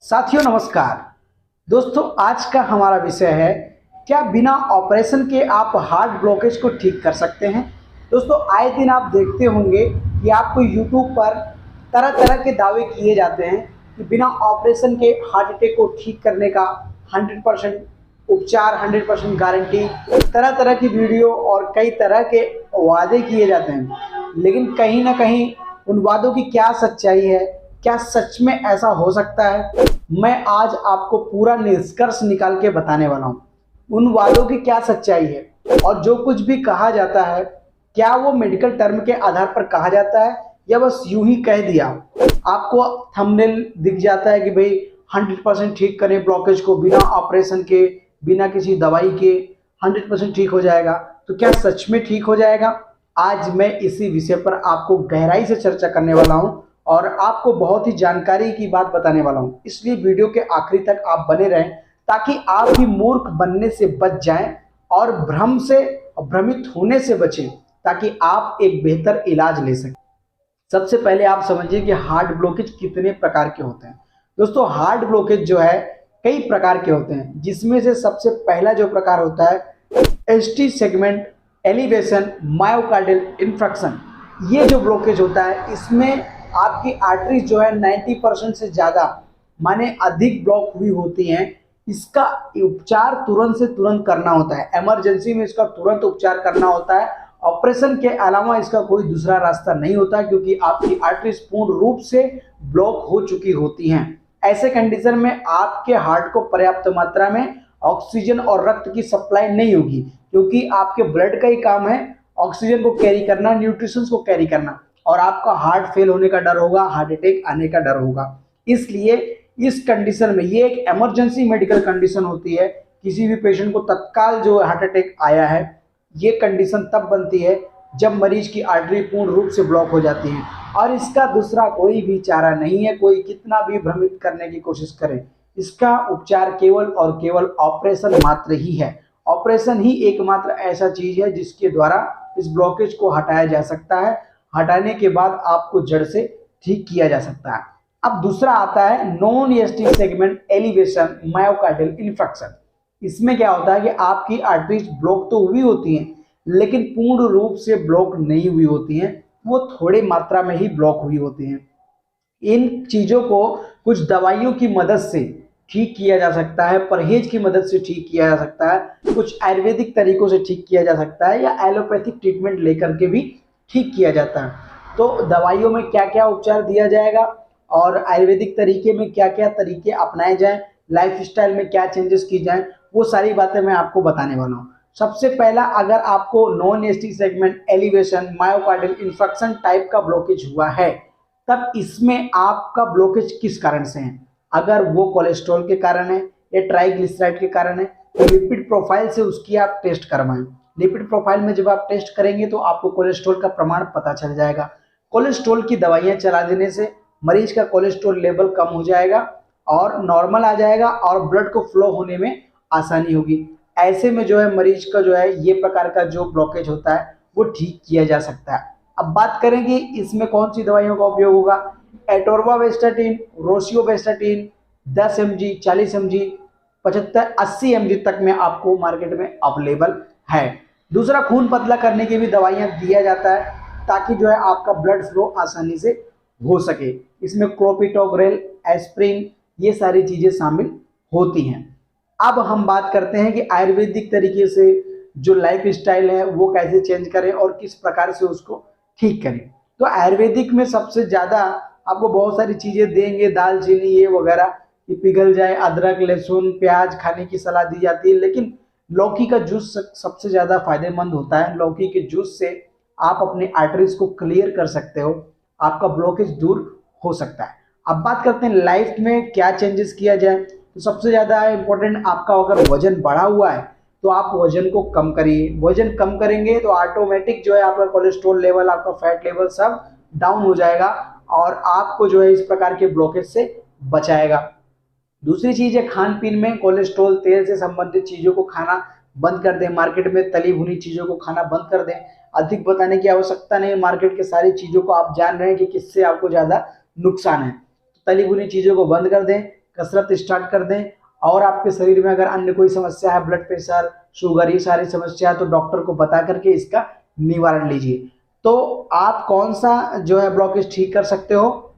साथियों नमस्कार। दोस्तों आज का हमारा विषय है, क्या बिना ऑपरेशन के आप हार्ट ब्लॉकेज को ठीक कर सकते हैं। दोस्तों आए दिन आप देखते होंगे कि आपको यूट्यूब पर तरह तरह के दावे किए जाते हैं कि बिना ऑपरेशन के हार्ट अटैक को ठीक करने का 100% उपचार, 100% गारंटी, तरह तरह की वीडियो और कई तरह के वादे किए जाते हैं। लेकिन कहीं ना कहीं उन वादों की क्या सच्चाई है, क्या सच में ऐसा हो सकता है, मैं आज आपको पूरा निष्कर्ष निकाल के बताने वाला हूँ। उन वादों की क्या सच्चाई है और जो कुछ भी कहा जाता है, क्या वो मेडिकल टर्म के आधार पर कहा जाता है या बस यूं ही कह दिया। आपको थंबनेल दिख जाता है कि भाई 100% ठीक करें ब्लॉकेज को बिना ऑपरेशन के, बिना किसी दवाई के 100% ठीक हो जाएगा। तो क्या सच में ठीक हो जाएगा? आज मैं इसी विषय पर आपको गहराई से चर्चा करने वाला हूँ और आपको बहुत ही जानकारी की बात बताने वाला हूं। इसलिए वीडियो के आखिरी तक आप बने रहें ताकि आप भी मूर्ख बनने से बच जाएं और भ्रम से भ्रमित होने से बचें, ताकि आप एक बेहतर इलाज ले सकें। सबसे पहले आप समझिए कि हार्ट ब्लॉकेज कितने प्रकार के होते हैं। दोस्तों हार्ट ब्लॉकेज जो है कई प्रकार के होते हैं, जिसमें से सबसे पहला जो प्रकार होता है ST segment elevation myocardial infraction. ये जो ब्लॉकेज होता है इसमें आपकी आर्टरीज जो है 90% से ज़्यादा माने अधिक ब्लॉक हुई होती हैं। इसका उपचार तुरंत से तुरंत करना होता है, इमरजेंसी में इसका तुरंत उपचार करना होता है। ऑपरेशन के अलावा इसका कोई दूसरा रास्ता नहीं होता, क्योंकि आपकी आर्टरीज पूर्ण रूप से ब्लॉक हो चुकी होती हैं। ऐसे कंडीशन में आपके हार्ट को पर्याप्त मात्रा में ऑक्सीजन और रक्त की सप्लाई नहीं होगी, क्योंकि आपके ब्लड का ही काम है ऑक्सीजन को कैरी करना, न्यूट्रिशंस को कैरी करना, और आपका हार्ट फेल होने का डर होगा, हार्ट अटैक आने का डर होगा। इसलिए इस कंडीशन में ये एक इमरजेंसी मेडिकल कंडीशन होती है। किसी भी पेशेंट को तत्काल जो हार्ट अटैक आया है, ये कंडीशन तब बनती है जब मरीज की आर्टरी पूर्ण रूप से ब्लॉक हो जाती है, और इसका दूसरा कोई भी चारा नहीं है। कोई कितना भी भ्रमित करने की कोशिश करे, इसका उपचार केवल और केवल ऑपरेशन मात्र ही है। ऑपरेशन ही एकमात्र ऐसा चीज है जिसके द्वारा इस ब्लॉकेज को हटाया जा सकता है। हटाने के बाद आपको जड़ से ठीक किया जा सकता है। अब दूसरा आता है non ST segment elevation myocardial infraction. इसमें क्या होता है कि आपकी आर्टरीज ब्लॉक तो हुई होती हैं, लेकिन पूर्ण रूप से ब्लॉक नहीं हुई होती हैं, वो थोड़ी मात्रा में ही ब्लॉक हुई होती हैं। इन चीजों को कुछ दवाइयों की मदद से ठीक किया जा सकता है, परहेज की मदद से ठीक किया जा सकता है, कुछ आयुर्वेदिक तरीकों से ठीक किया जा सकता है, या एलोपैथिक ट्रीटमेंट लेकर के भी ठीक किया जाता है। तो दवाइयों में क्या क्या उपचार दिया जाएगा और आयुर्वेदिक तरीके में क्या क्या तरीके अपनाए जाएं, लाइफस्टाइल में क्या चेंजेस की जाएं, वो सारी बातें मैं आपको बताने वाला हूँ। सबसे पहला, अगर आपको non ST segment elevation myocardial infraction type का ब्लॉकेज हुआ है, तब इसमें आपका ब्लॉकेज किस कारण से है। अगर वो कोलेस्ट्रॉल के कारण है या ट्राइग्लिसराइड के कारण है, तो लिपिड प्रोफाइल से उसकी आप टेस्ट करवाएं। लिपिड प्रोफाइल में जब आप टेस्ट करेंगे तो आपको कोलेस्ट्रॉल का प्रमाण पता चल जाएगा। कोलेस्ट्रॉल की दवाइयां चला देने से मरीज का कोलेस्ट्रॉल लेवल कम हो जाएगा और नॉर्मल आ जाएगा और ब्लड को फ्लो होने में आसानी होगी। ऐसे में जो है मरीज का जो है ये प्रकार का जो ब्लॉकेज होता है वो ठीक किया जा सकता है। अब बात करें कि इसमें कौन सी दवाइयों का उपयोग होगा। एटोर्वावेस्टाटिन, रोसियोवेस्टाटिन 10 mg, 40 mg, 75, 80 mg तक में आपको मार्केट में अवेलेबल है। दूसरा, खून पतला करने की भी दवाइयां दिया जाता है, ताकि जो है आपका ब्लड फ्लो आसानी से हो सके। इसमें क्लोपिटोग्रेल, एस्प्रिन, ये सारी चीजें शामिल होती हैं। अब हम बात करते हैं कि आयुर्वेदिक तरीके से जो लाइफ स्टाइल है वो कैसे चेंज करें और किस प्रकार से उसको ठीक करें। तो आयुर्वेदिक में सबसे ज्यादा आपको बहुत सारी चीजें देंगे, दालचीनी ये वगैरह कि पिघल जाए, अदरक, लहसुन, प्याज खाने की सलाह दी जाती है, लेकिन लौकी का जूस सबसे ज्यादा फायदेमंद होता है। लौकी के जूस से आप अपनी आर्टरीज को क्लियर कर सकते हो, आपका ब्लॉकेज दूर हो सकता है। अब बात करते हैं लाइफ में क्या चेंजेस किया जाए। तो सबसे ज्यादा इंपॉर्टेंट, आपका अगर वजन बढ़ा हुआ है तो आप वजन को कम करिए। वजन कम करेंगे तो ऑटोमेटिक जो है आपका कोलेस्ट्रॉल लेवल, आपका फैट लेवल सब डाउन हो जाएगा और आपको जो है इस प्रकार के ब्लॉकेज से बचाएगा। दूसरी चीज है खान पीन में कोलेस्ट्रॉल, तेल से संबंधित चीजों को खाना बंद कर दें। मार्केट में तली भुनी चीजों को खाना बंद कर दें। अधिक बताने की आवश्यकता नहीं, मार्केट के सारी चीजों को आप जान रहे हैं कि किससे आपको ज्यादा नुकसान है। तली भुनी चीजों को बंद कर दें। कसरत स्टार्ट कर दें। और आपके शरीर में अगर अन्य कोई समस्या है, ब्लड प्रेशर, शुगर, ये सारी समस्या है, तो डॉक्टर को बता करके इसका निवारण लीजिए। तो आप कौन सा जो है ब्लॉकेज ठीक कर सकते हो?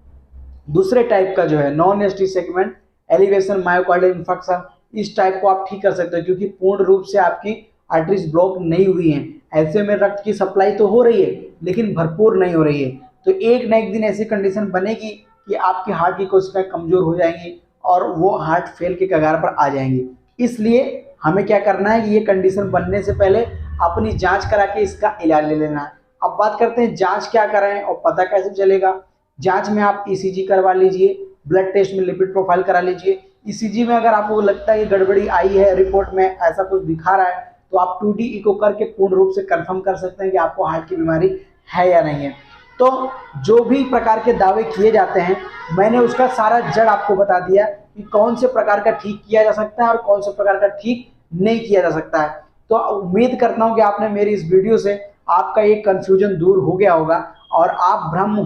दूसरे टाइप का जो है non ST segment elevation myocardial infarction, इस टाइप को आप ठीक कर सकते हो, क्योंकि पूर्ण रूप से आपकी आर्टरीज ब्लॉक नहीं हुई हैं। ऐसे में रक्त की सप्लाई तो हो रही है लेकिन भरपूर नहीं हो रही है। तो एक न एक दिन ऐसी कंडीशन बनेगी कि आपकी हार्ट की कोशिकाएं कमजोर हो जाएंगी और वो हार्ट फेल के कगार पर आ जाएंगी। इसलिए हमें क्या करना है कि ये कंडीशन बनने से पहले अपनी जांच करा के इसका इलाज ले लेना है। अब बात करते हैं जांच क्या कराएं और पता कैसे चलेगा। जांच में आप ईसीजी करवा लीजिए, ब्लड टेस्ट में लिपिड प्रोफाइल करा लीजिए। ईसीजी में अगर आपको लगता है कि गड़बड़ी आई है, रिपोर्ट में ऐसा कुछ दिखा रहा है, तो आप 2D इको करके पूर्ण रूप से कंफर्म कर सकते हैं कि आपको हार्ट की बीमारी है या नहीं है। तो जो भी प्रकार के दावे किए जाते हैं, मैंने उसका सारा जड़ आपको बता दिया कि कौन से प्रकार का ठीक किया जा सकता है और कौन से प्रकार का ठीक नहीं किया जा सकता है। तो उम्मीद करता हूं कि आपने मेरी इस वीडियो से आपका एक कंफ्यूजन दूर हो गया होगा और आप भ्रमित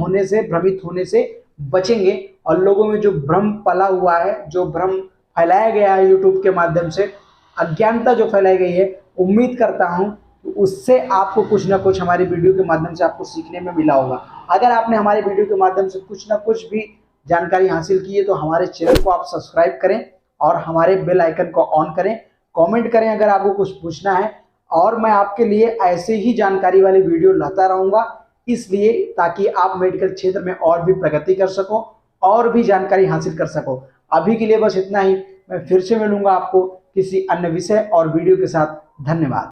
होने से बचेंगे। और लोगों में जो भ्रम पला हुआ है, जो भ्रम फैलाया गया है यूट्यूब के माध्यम से, अज्ञानता जो फैलाई गई है, उम्मीद करता हूं कि उससे आपको कुछ ना कुछ हमारी वीडियो के माध्यम से आपको सीखने में मिला होगा। अगर आपने हमारी वीडियो के माध्यम से कुछ ना कुछ भी जानकारी हासिल की है तो हमारे चैनल को आप सब्सक्राइब करें और हमारे बेल आइकन को ऑन करें। कमेंट करें अगर आपको कुछ पूछना है, और मैं आपके लिए ऐसे ही जानकारी वाली वीडियो लाता रहूँगा, इसलिए ताकि आप मेडिकल क्षेत्र में और भी प्रगति कर सको और भी जानकारी हासिल कर सको। अभी के लिए बस इतना ही। मैं फिर से मिलूंगा आपको किसी अन्य विषय और वीडियो के साथ। धन्यवाद।